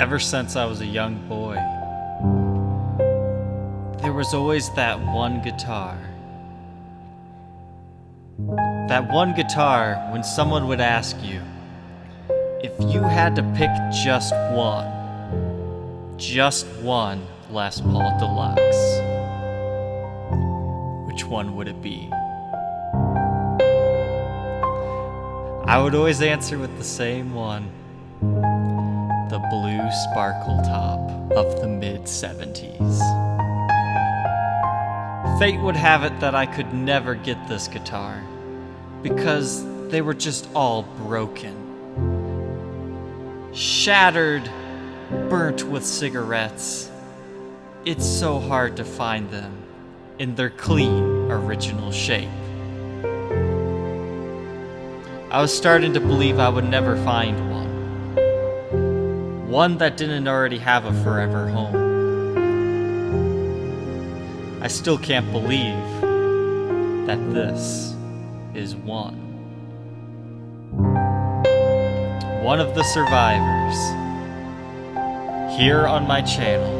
Ever since I was a young boy, there was always that one guitar. That one guitar when someone would ask you, if you had to pick just one Les Paul Deluxe, which one would it be? I would always answer with the same one. The blue sparkle top of the mid-70s. Fate would have it that I could never get this guitar because they were just all broken. Shattered, burnt with cigarettes. It's so hard to find them in their clean, original shape. I was starting to believe I would never find one. One that didn't already have a forever home. I still can't believe that this is one. One of the survivors here on my channel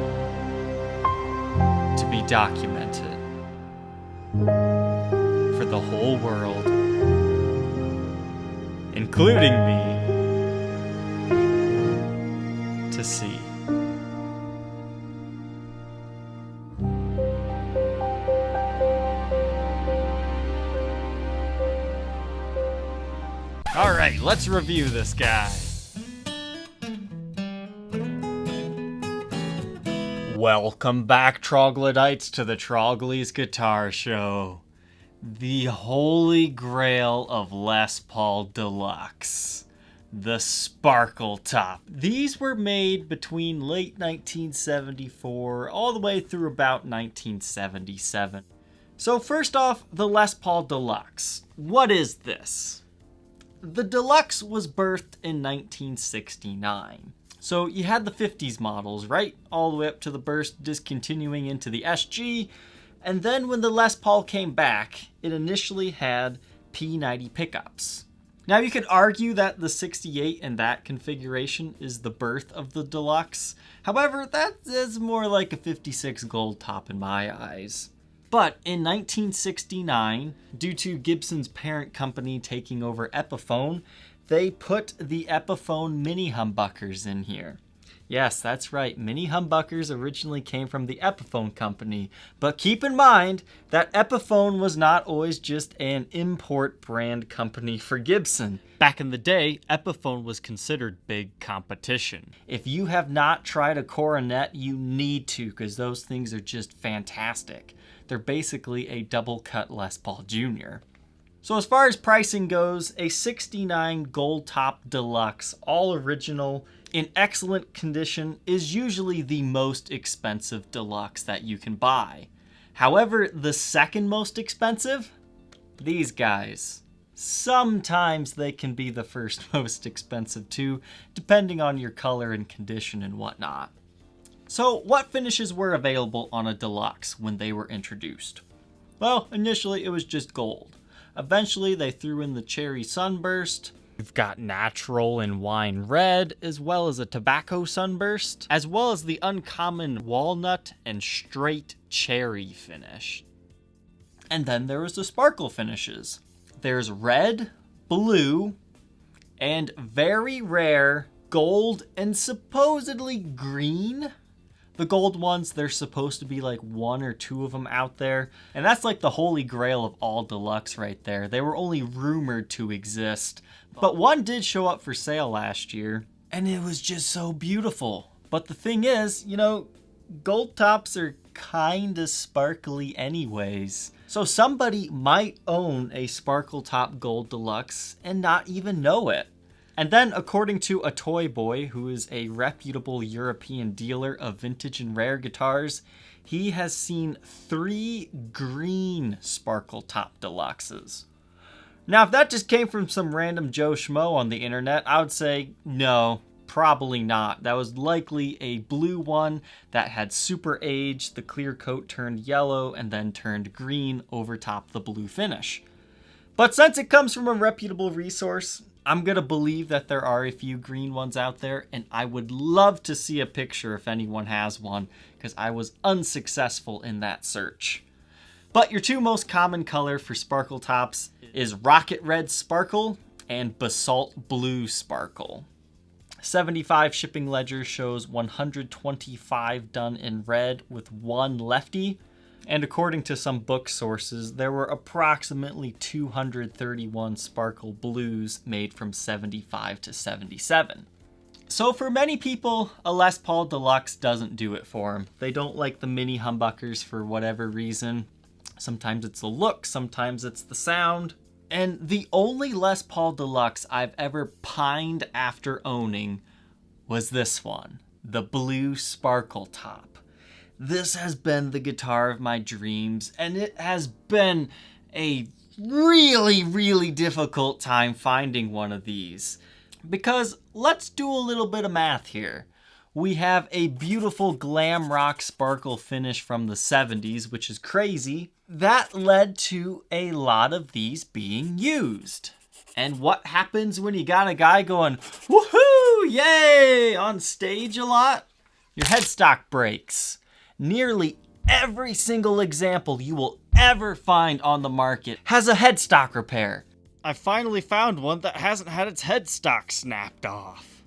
to be documented for the whole world, including me, to see. All right, let's review this guy. Welcome back, troglodytes, to the Trogly's Guitar Show. The holy grail of Les Paul Deluxe. The Sparkle Top. These were made between late 1974 all the way through about 1977. So first off, the Les Paul Deluxe. What is this? The Deluxe was birthed in 1969. So you had the 50s models, right? All the way up to the burst, discontinuing into the SG. And then when the Les Paul came back, it initially had P90 pickups. Now you could argue that the 68 in that configuration is the birth of the Deluxe. However, that is more like a 56 gold top in my eyes. But in 1969, due to Gibson's parent company taking over Epiphone, they put the Epiphone mini humbuckers in here. Yes, that's right. Mini humbuckers originally came from the Epiphone company. But keep in mind that Epiphone was not always just an import brand company for Gibson. Back in the day, Epiphone was considered big competition. If you have not tried a coronet, you need to, because those things are just fantastic. They're basically a double cut Les Paul Jr. So as far as pricing goes, a 69 gold top deluxe, all original, in excellent condition, is usually the most expensive deluxe that you can buy. However, the second most expensive, these guys. Sometimes they can be the first most expensive too, depending on your color and condition and whatnot. So what finishes were available on a deluxe when they were introduced? Well, initially it was just gold. Eventually they threw in the cherry sunburst. You've got natural and wine red, as well as a tobacco sunburst, as well as the uncommon walnut and straight cherry finish. And then there was the sparkle finishes. There's red, blue, and very rare gold and supposedly green. The gold ones, there's supposed to be like one or two of them out there. And that's like the holy grail of all deluxe right there. They were only rumored to exist. But one did show up for sale last year. And it was just so beautiful. But the thing is, you know, gold tops are kinda sparkly anyways. So somebody might own a sparkle top gold deluxe and not even know it. And then, according to a toy boy who is a reputable European dealer of vintage and rare guitars, he has seen 3 green sparkle top deluxes. Now, if that just came from some random Joe Schmo on the internet, I would say no, probably not. That was likely a blue one that had super aged, the clear coat turned yellow, and then turned green over top the blue finish. But since it comes from a reputable resource, I'm gonna believe that there are a few green ones out there, and I would love to see a picture if anyone has one, because I was unsuccessful in that search. But your two most common color for sparkle tops is Rocket Red Sparkle and Basalt Blue Sparkle. 75 shipping ledger shows 125 done in red with one lefty, and according to some book sources, there were approximately 231 sparkle blues made from 75 to 77. So for many people, a Les Paul Deluxe doesn't do it for them. They don't like the mini humbuckers for whatever reason. Sometimes it's the look, sometimes it's the sound. And the only Les Paul Deluxe I've ever pined after owning was this one, the blue sparkle top. This has been the guitar of my dreams, and it has been a really, really difficult time finding one of these. Because let's do a little bit of math here. We have a beautiful glam rock sparkle finish from the 70s, which is crazy. That led to a lot of these being used. And what happens when you got a guy going, woohoo, yay, on stage a lot? Your headstock breaks. Nearly every single example you will ever find on the market has a headstock repair. I finally found one that hasn't had its headstock snapped off.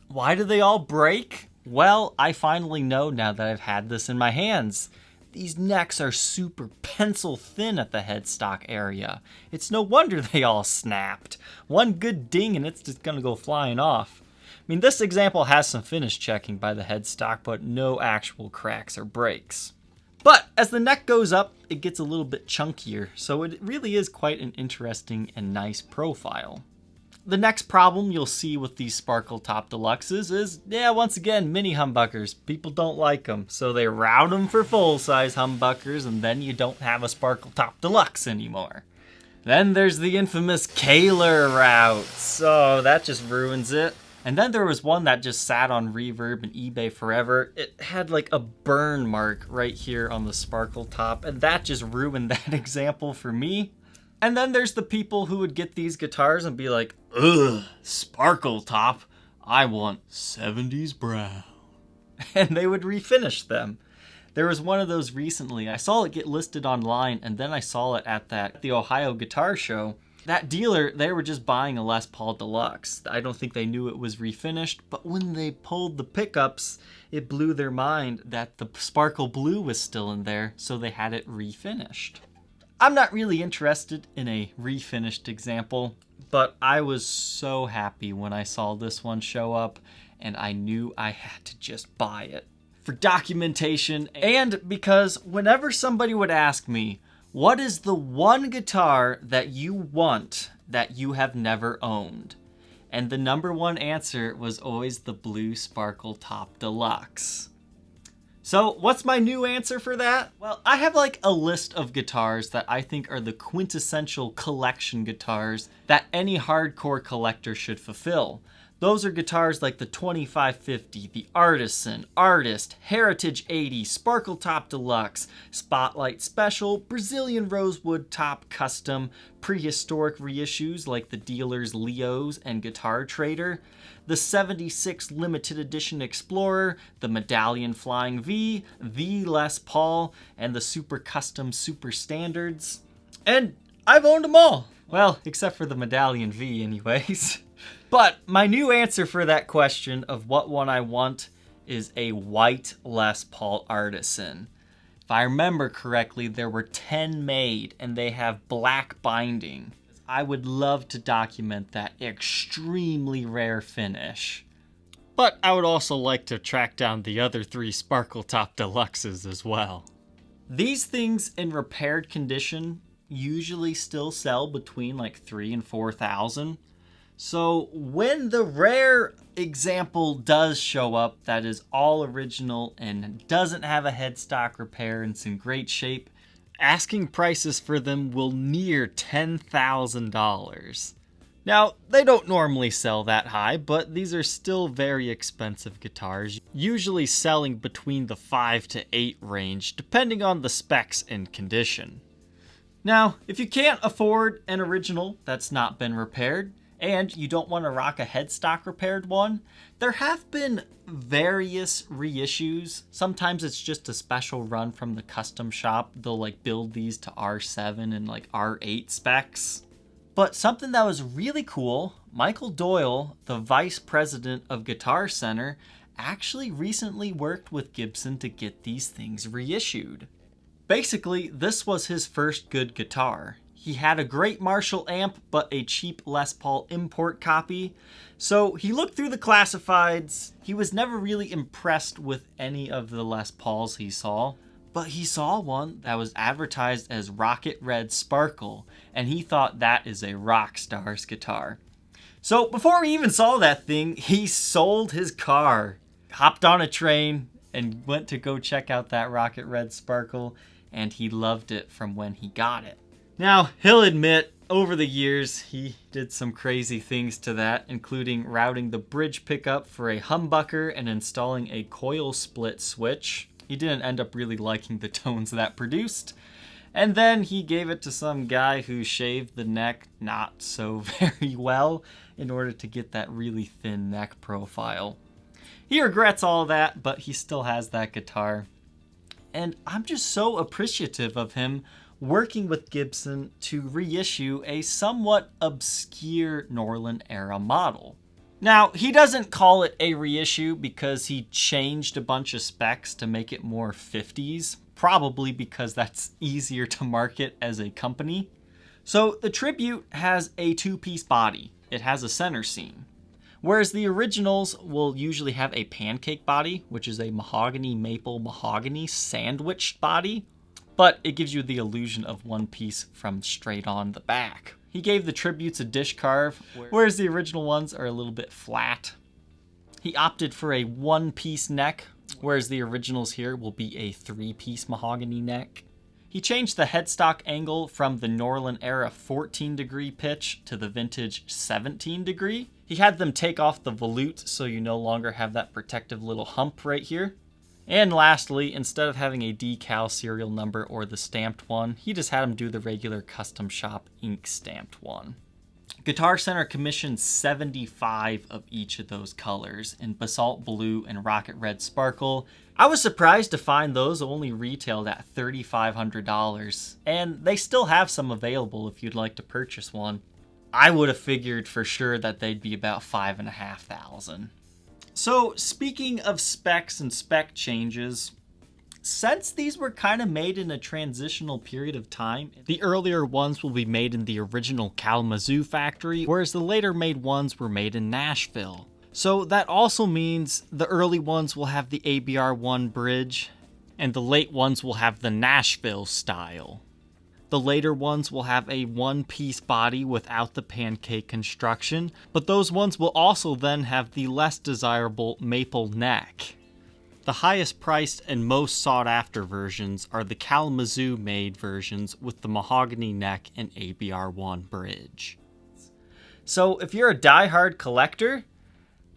Why do they all break? Well, I finally know now that I've had this in my hands. These necks are super pencil thin at the headstock area. It's no wonder they all snapped. One good ding and it's just gonna go flying off. I mean, this example has some finish checking by the headstock, but no actual cracks or breaks. But as the neck goes up, it gets a little bit chunkier, so it really is quite an interesting and nice profile. The next problem you'll see with these Sparkle Top Deluxes is, once again, mini humbuckers. People don't like them, so they route them for full-size humbuckers, and then you don't have a Sparkle Top Deluxe anymore. Then there's the infamous Kaler route, so that just ruins it. And then there was one that just sat on Reverb and eBay forever. It had like a burn mark right here on the sparkle top, and that just ruined that example for me. And then there's the people who would get these guitars and be like, ugh, sparkle top, I want 70s brown. And they would refinish them. There was one of those recently. I saw it get listed online, and then I saw it at the Ohio Guitar Show. That dealer, they were just buying a Les Paul Deluxe. I don't think they knew it was refinished, but when they pulled the pickups, it blew their mind that the sparkle blue was still in there, so they had it refinished. I'm not really interested in a refinished example, but I was so happy when I saw this one show up, and I knew I had to just buy it. For documentation, and because whenever somebody would ask me, what is the one guitar that you want that you have never owned? And the number one answer was always the Blue Sparkle Top Deluxe. So what's my new answer for that? Well, I have like a list of guitars that I think are the quintessential collection guitars that any hardcore collector should fulfill. Those are guitars like the 2550, the Artisan, Artist, Heritage 80, Sparkle Top Deluxe, Spotlight Special, Brazilian Rosewood Top Custom, prehistoric reissues like the Dealer's Leos and Guitar Trader, the 76 Limited Edition Explorer, the Medallion Flying V, the Les Paul, and the Super Custom Super Standards. And I've owned them all. Well, except for the Medallion V anyways. But my new answer for that question of what one I want is a white Les Paul Artisan. If I remember correctly, there were 10 made and they have black binding. I would love to document that extremely rare finish. But I would also like to track down the other 3 Sparkle Top Deluxes as well. These things in repaired condition usually still sell between like $3,000 and $4,000. So when the rare example does show up that is all original and doesn't have a headstock repair and it's in great shape, asking prices for them will near $10,000. Now, they don't normally sell that high, but these are still very expensive guitars, usually selling between the 5 to 8 range, depending on the specs and condition. Now, if you can't afford an original that's not been repaired, and you don't want to rock a headstock repaired one, there have been various reissues. Sometimes it's just a special run from the custom shop. They'll like build these to R7 and like R8 specs. But something that was really cool, Michael Doyle, the vice president of Guitar Center, actually recently worked with Gibson to get these things reissued. Basically, this was his first good guitar. He had a great Marshall amp, but a cheap Les Paul import copy. So he looked through the classifieds. He was never really impressed with any of the Les Pauls he saw, but he saw one that was advertised as Rocket Red Sparkle, and he thought that is a rock star's guitar. So before he even saw that thing, he sold his car, hopped on a train, and went to go check out that Rocket Red Sparkle, and he loved it from when he got it. Now, he'll admit, over the years, he did some crazy things to that, including routing the bridge pickup for a humbucker and installing a coil split switch. He didn't end up really liking the tones that produced. And then he gave it to some guy who shaved the neck not so very well in order to get that really thin neck profile. He regrets all that, but he still has that guitar. And I'm just so appreciative of him working with Gibson to reissue a somewhat obscure Norland era model. Now, he doesn't call it a reissue because he changed a bunch of specs to make it more 50s, probably because that's easier to market as a company. So the Tribute has a two-piece body. It has a center seam. Whereas the originals will usually have a pancake body, which is a mahogany maple mahogany sandwiched body, but it gives you the illusion of one piece from straight on the back. He gave the Tributes a dish carve, whereas the original ones are a little bit flat. He opted for a one-piece neck, whereas the originals here will be a three-piece mahogany neck. He changed the headstock angle from the Norland era 14-degree pitch to the vintage 17-degree. He had them take off the volute so you no longer have that protective little hump right here. And lastly, instead of having a decal serial number or the stamped one, he just had him do the regular custom shop ink stamped one. Guitar Center commissioned 75 of each of those colors in Basalt Blue and Rocket Red Sparkle. I was surprised to find those only retailed at $3,500, and they still have some available if you'd like to purchase one. I would have figured for sure that they'd be about $5,500. So, speaking of specs and spec changes, since these were kind of made in a transitional period of time, the earlier ones will be made in the original Kalamazoo factory, whereas the later made ones were made in Nashville. So that also means the early ones will have the ABR1 bridge, and the late ones will have the Nashville style. The later ones will have a one-piece body without the pancake construction, but those ones will also then have the less desirable maple neck. The highest priced and most sought after versions are the Kalamazoo made versions with the mahogany neck and ABR1 bridge. So if you're a die-hard collector,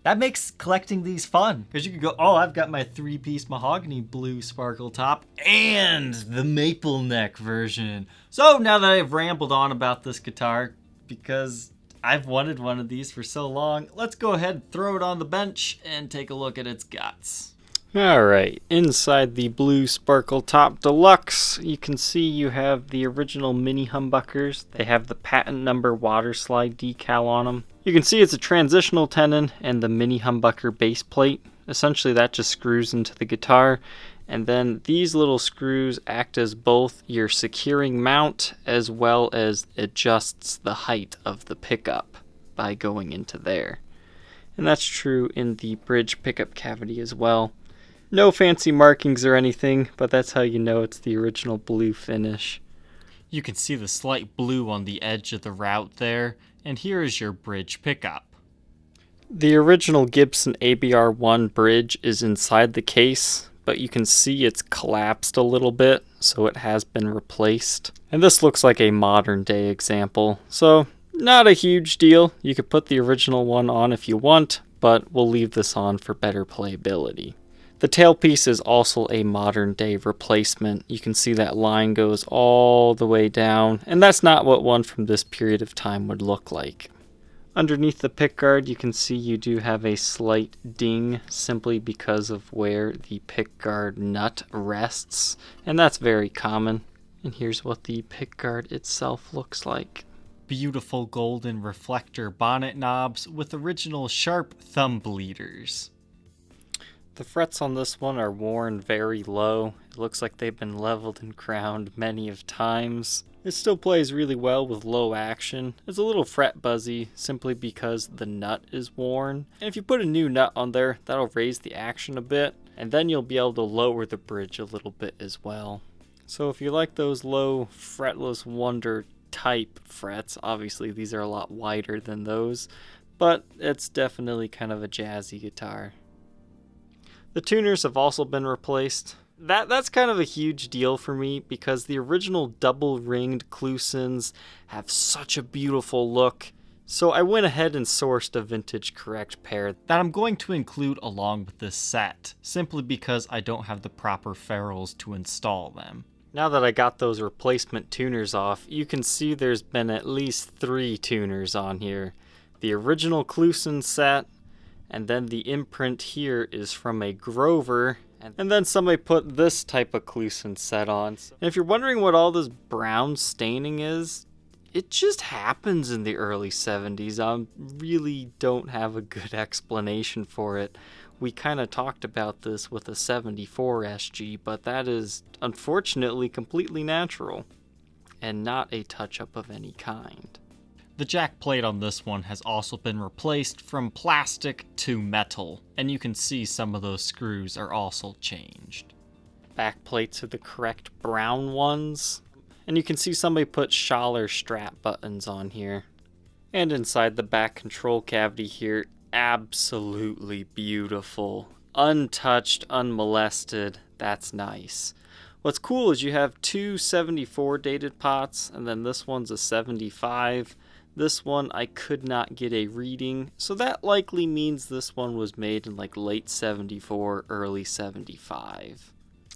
that makes collecting these fun, because you can go, oh, I've got my three-piece mahogany blue sparkle top and the maple neck version. So now that I've rambled on about this guitar, because I've wanted one of these for so long, let's go ahead and throw it on the bench and take a look at its guts. Alright, inside the Blue Sparkle Top Deluxe, you can see you have the original mini humbuckers. They have the patent number water slide decal on them. You can see it's a transitional tenon and the mini humbucker base plate. Essentially that just screws into the guitar, and then these little screws act as both your securing mount as well as adjusts the height of the pickup by going into there. And that's true in the bridge pickup cavity as well. No fancy markings or anything, but that's how you know it's the original blue finish. You can see the slight blue on the edge of the route there, and here is your bridge pickup. The original Gibson ABR1 bridge is inside the case, but you can see it's collapsed a little bit, so it has been replaced. And this looks like a modern day example, so not a huge deal. You could put the original one on if you want, but we'll leave this on for better playability. The tailpiece is also a modern day replacement. You can see that line goes all the way down, and that's not what one from this period of time would look like. Underneath the pickguard, you can see you do have a slight ding simply because of where the pickguard nut rests, and that's very common. And here's what the pickguard itself looks like. Beautiful golden reflector bonnet knobs with original sharp thumb bleeders. The frets on this one are worn very low. It looks like they've been leveled and crowned many of times. It still plays really well with low action. It's a little fret buzzy simply because the nut is worn. And if you put a new nut on there, that'll raise the action a bit. And then you'll be able to lower the bridge a little bit as well. So if you like those low fretless wonder type frets, obviously these are a lot wider than those. But it's definitely kind of a jazzy guitar. The tuners have also been replaced. That's kind of a huge deal for me because the original double-ringed Klusons have such a beautiful look. So I went ahead and sourced a vintage correct pair that I'm going to include along with this set, simply because I don't have the proper ferrules to install them. Now that I got those replacement tuners off, you can see there's been at least 3 tuners on here. The original Kluson set, and then the imprint here is from a Grover, and then somebody put this type of Kluson set on. And if you're wondering what all this brown staining is, it just happens in the early 70s. I really don't have a good explanation for it. We kind of talked about this with a 74 SG, but that is unfortunately completely natural and not a touch-up of any kind. The jack plate on this one has also been replaced from plastic to metal, and you can see some of those screws are also changed. Back plates are the correct brown ones, and you can see somebody put Schaller strap buttons on here. And inside the back control cavity here, absolutely beautiful. Untouched, unmolested, that's nice. What's cool is you have 2 74 dated pots, and then this one's a 75. This one I could not get a reading, so that likely means this one was made in like late 74, early 75.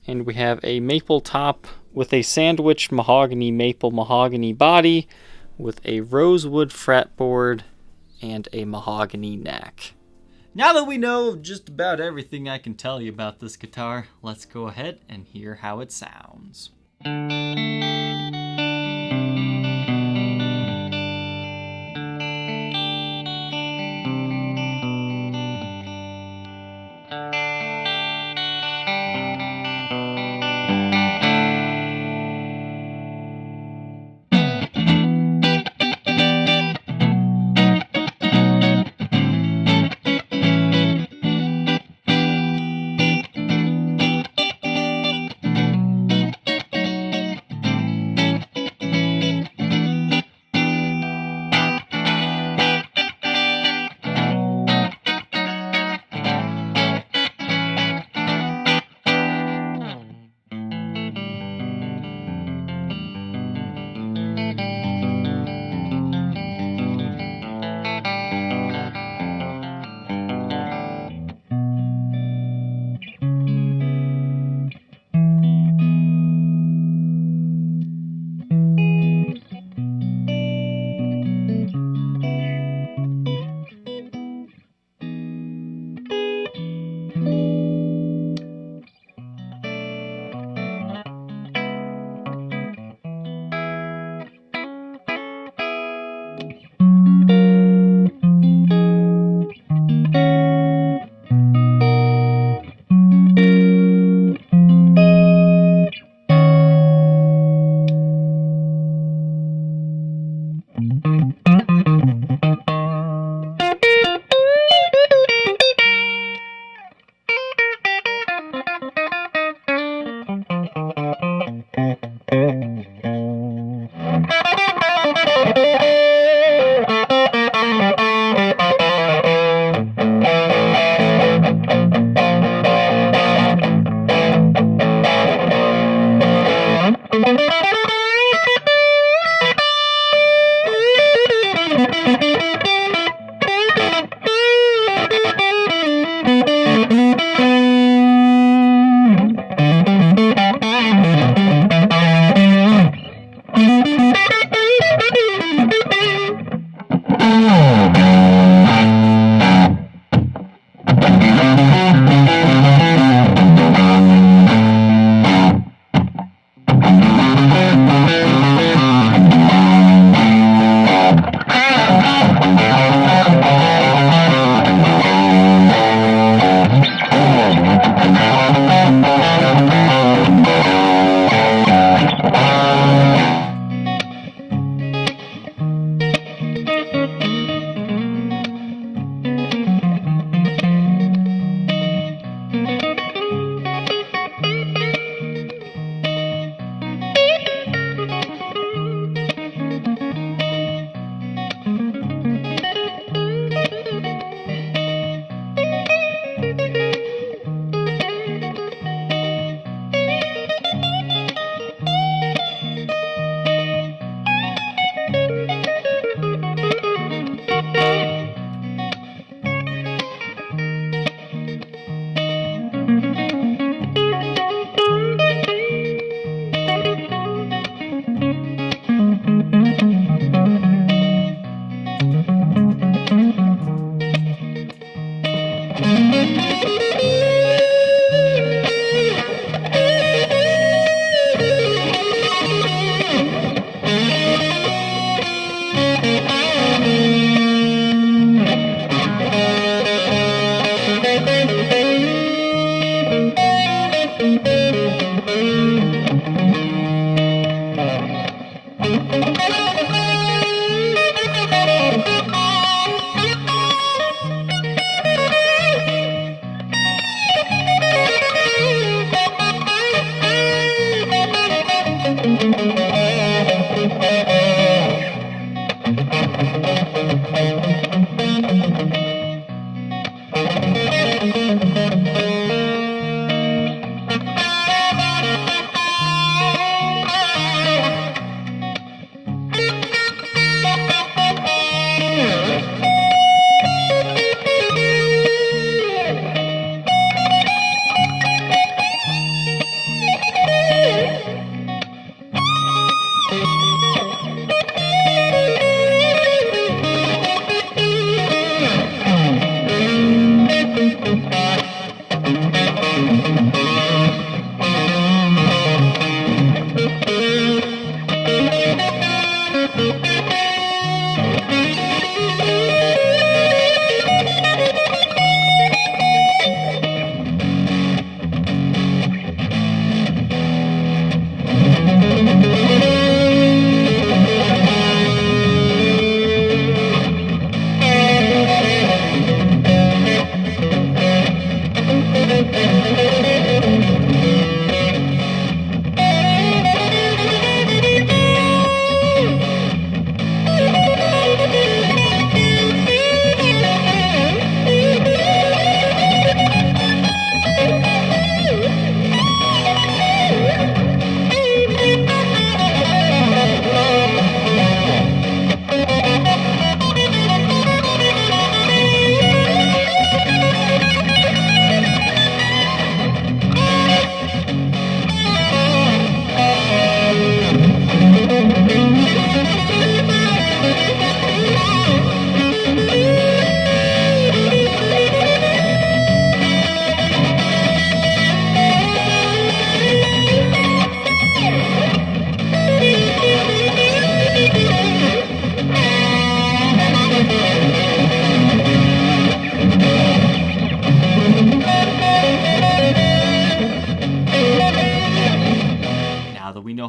And we have a maple top with a sandwiched mahogany maple mahogany body with a rosewood fretboard and a mahogany neck. Now that we know just about everything I can tell you about this guitar, let's go ahead and hear how it sounds.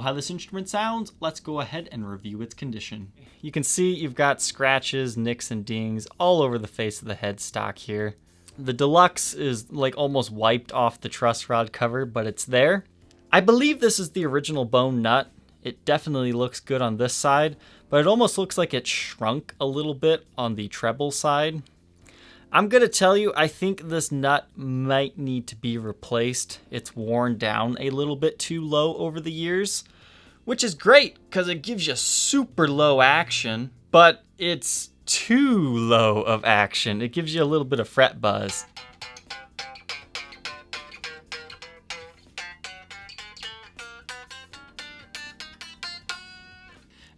know how this instrument sounds? Let's go ahead and review its condition. You can see you've got scratches, nicks, and dings all over the face of the headstock here. The Deluxe is like almost wiped off the truss rod cover, but it's there. I believe this is the original bone nut. It definitely looks good on this side, but it almost looks like it shrunk a little bit on the treble side. I'm going to tell you, I think this nut might need to be replaced. It's worn down a little bit too low over the years, which is great because it gives you super low action, but it's too low of action. It gives you a little bit of fret buzz.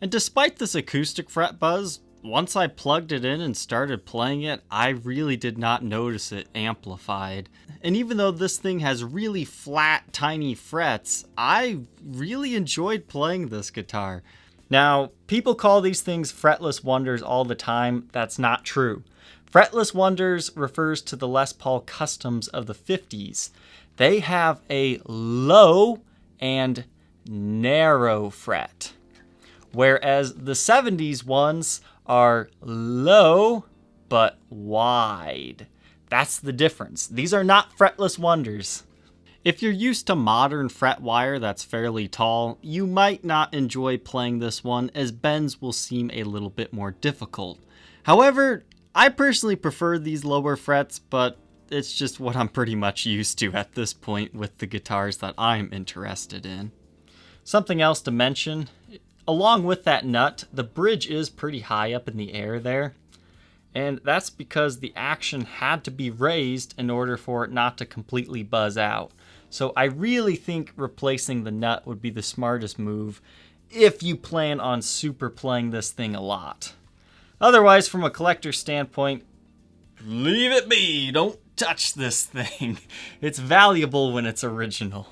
And despite this acoustic fret buzz, once I plugged it in and started playing it, I really did not notice it amplified. And even though this thing has really flat, tiny frets, I really enjoyed playing this guitar. Now, people call these things fretless wonders all the time. That's not true. Fretless wonders refers to the Les Paul Customs of the 50s. They have a low and narrow fret, whereas the 70s ones are low but wide. That's the difference. These are not fretless wonders. If you're used to modern fret wire that's fairly tall, you might not enjoy playing this one, as bends will seem a little bit more difficult. However, I personally prefer these lower frets, but it's just what I'm pretty much used to at this point with the guitars that I'm interested in. Something else to mention, along with that nut, the bridge is pretty high up in the air there, and that's because the action had to be raised in order for it not to completely buzz out. So I really think replacing the nut would be the smartest move if you plan on super playing this thing a lot. Otherwise, from a collector's standpoint, leave it be. Don't touch this thing. It's valuable when it's original.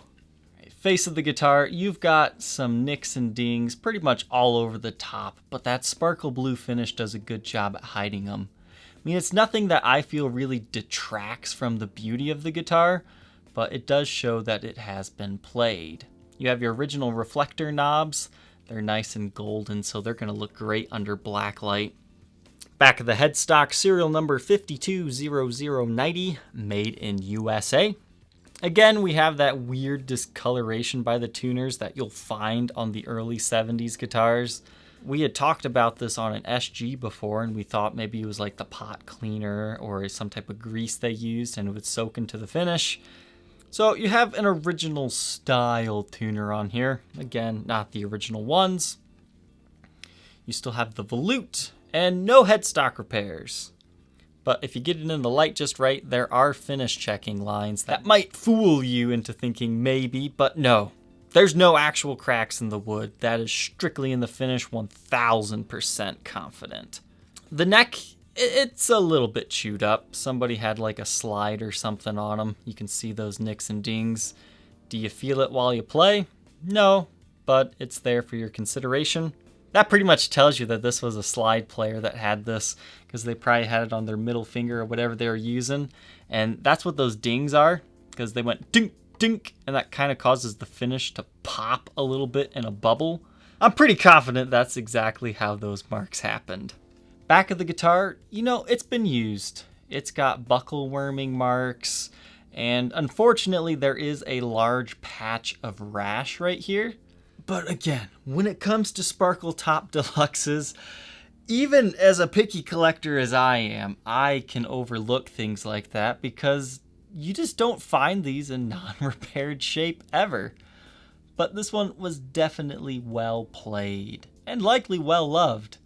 Face of the guitar, you've got some nicks and dings pretty much all over the top, but that sparkle blue finish does a good job at hiding them. I mean, it's nothing that I feel really detracts from the beauty of the guitar, but it does show that it has been played. You have your original reflector knobs. They're nice and golden, so they're going to look great under blacklight. Back of the headstock, serial number 520090, made in USA. Again, we have that weird discoloration by the tuners that you'll find on the early 70s guitars. We had talked about this on an SG before, and we thought maybe it was like the pot cleaner or some type of grease they used and it would soak into the finish. So you have an original style tuner on here. Again, not the original ones. You still have the volute and no headstock repairs. But if you get it in the light just right, there are finish checking lines that might fool you into thinking maybe, but no. There's no actual cracks in the wood. That is strictly in the finish, 1000% confident. The neck, it's a little bit chewed up. Somebody had like a slide or something on them. You can see those nicks and dings. Do you feel it while you play? No, but it's there for your consideration. That pretty much tells you that this was a slide player that had this, because they probably had it on their middle finger or whatever they were using. And that's what those dings are, because they went dink, dink, and that kind of causes the finish to pop a little bit in a bubble. I'm pretty confident that's exactly how those marks happened. Back of the guitar, you know, it's been used. It's got buckle worming marks, and unfortunately there is a large patch of rash right here. But again, when it comes to Sparkle Top Deluxes, even as a picky collector as I am, I can overlook things like that because you just don't find these in non-repaired shape ever. But this one was definitely well played and likely well loved.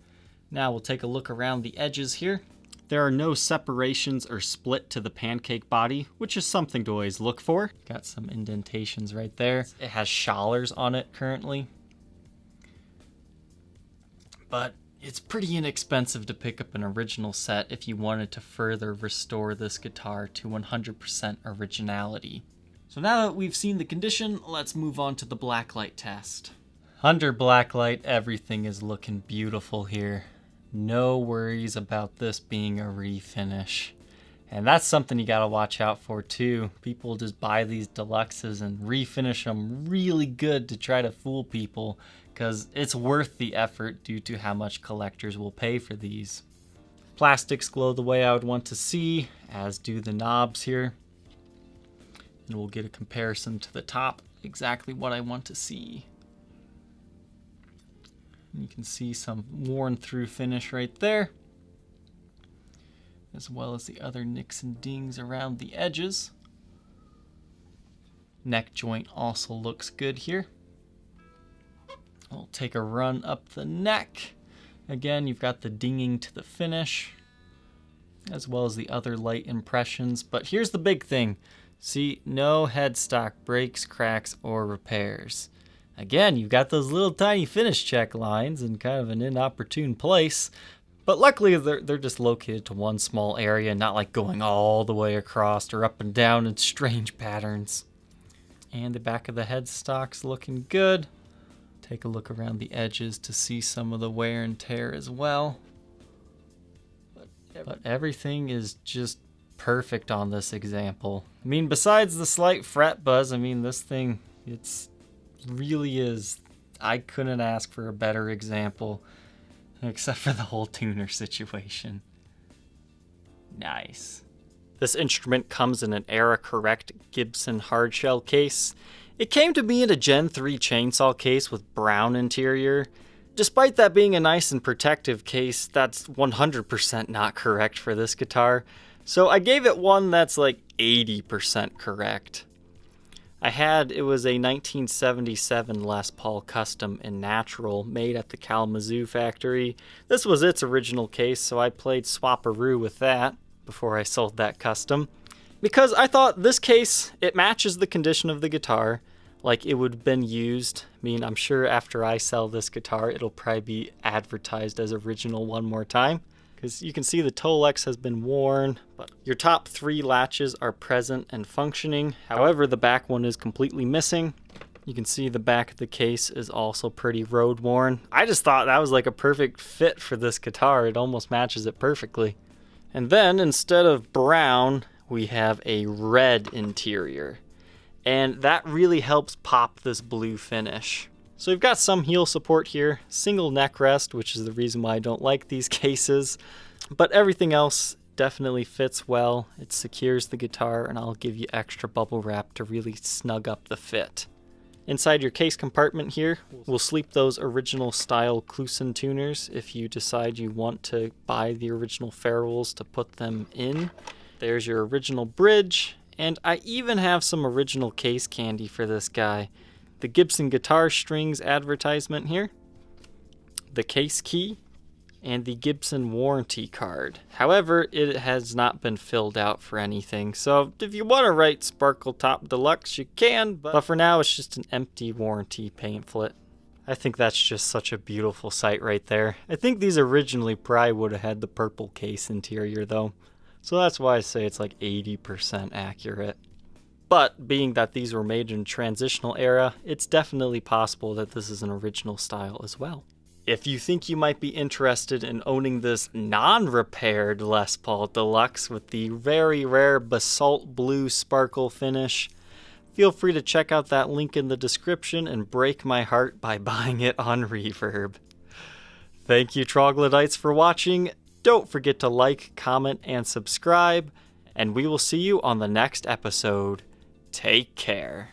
Now we'll take a look around the edges here. There are no separations or split to the pancake body, which is something to always look for. Got some indentations right there. It has shawlers on it currently. But it's pretty inexpensive to pick up an original set if you wanted to further restore this guitar to 100% originality. So now that we've seen the condition, let's move on to the blacklight test. Under blacklight, everything is looking beautiful here. No worries about this being a refinish. And that's something you gotta watch out for too. People just buy these deluxes and refinish them really good to try to fool people, because it's worth the effort due to how much collectors will pay for these. Plastics glow the way I would want to see, as do the knobs here. And we'll get a comparison to the top, exactly what I want to see. And you can see some worn through finish right there, as well as the other nicks and dings around the edges. Neck joint also looks good here. We'll take a run up the neck. Again, you've got the dinging to the finish, as well as the other light impressions. But here's the big thing. See, no headstock breaks, cracks, or repairs. Again, you've got those little tiny finish check lines in kind of an inopportune place. But luckily, they're just located to one small area, not like going all the way across or up and down in strange patterns. And the back of the headstock's looking good. Take a look around the edges to see some of the wear and tear as well. But everything is just perfect on this example. I mean, besides the slight fret buzz, I mean, this thing, it's really is. I couldn't ask for a better example. Except for the whole tuner situation. Nice. This instrument comes in an era-correct Gibson hardshell case. It came to me in a Gen 3 chainsaw case with brown interior. Despite that being a nice and protective case, that's 100% not correct for this guitar. So I gave it one that's like 80% correct. It was a 1977 Les Paul Custom in Natural made at the Kalamazoo factory. This was its original case, so I played swap-a-roo with that before I sold that custom. Because I thought this case, it matches the condition of the guitar, like it would have been used. I mean, I'm sure after I sell this guitar, it'll probably be advertised as original one more time. Because you can see the Tolex has been worn, but your top 3 latches are present and functioning. However, the back one is completely missing. You can see the back of the case is also pretty road worn. I just thought that was like a perfect fit for this guitar. It almost matches it perfectly. And then instead of brown, we have a red interior. And that really helps pop this blue finish. So we've got some heel support here, single neck rest, which is the reason why I don't like these cases, but everything else definitely fits well. It secures the guitar, and I'll give you extra bubble wrap to really snug up the fit. Inside your case compartment here, we'll sleep those original style Kluson tuners if you decide you want to buy the original ferrules to put them in. There's your original bridge, and I even have some original case candy for this guy. The Gibson guitar strings advertisement here, the case key, and the Gibson warranty card. However, it has not been filled out for anything, so if you want to write Sparkle Top Deluxe, you can, but for now it's just an empty warranty pamphlet. I think that's just such a beautiful sight right there. I think these originally probably would have had the purple case interior though, so that's why I say it's like 80% accurate. But being that these were made in a transitional era, it's definitely possible that this is an original style as well. If you think you might be interested in owning this non-repaired Les Paul Deluxe with the very rare Basalt blue sparkle finish, feel free to check out that link in the description and break my heart by buying it on Reverb. Thank you, Troglodytes, for watching. Don't forget to like, comment, and subscribe, and we will see you on the next episode. Take care.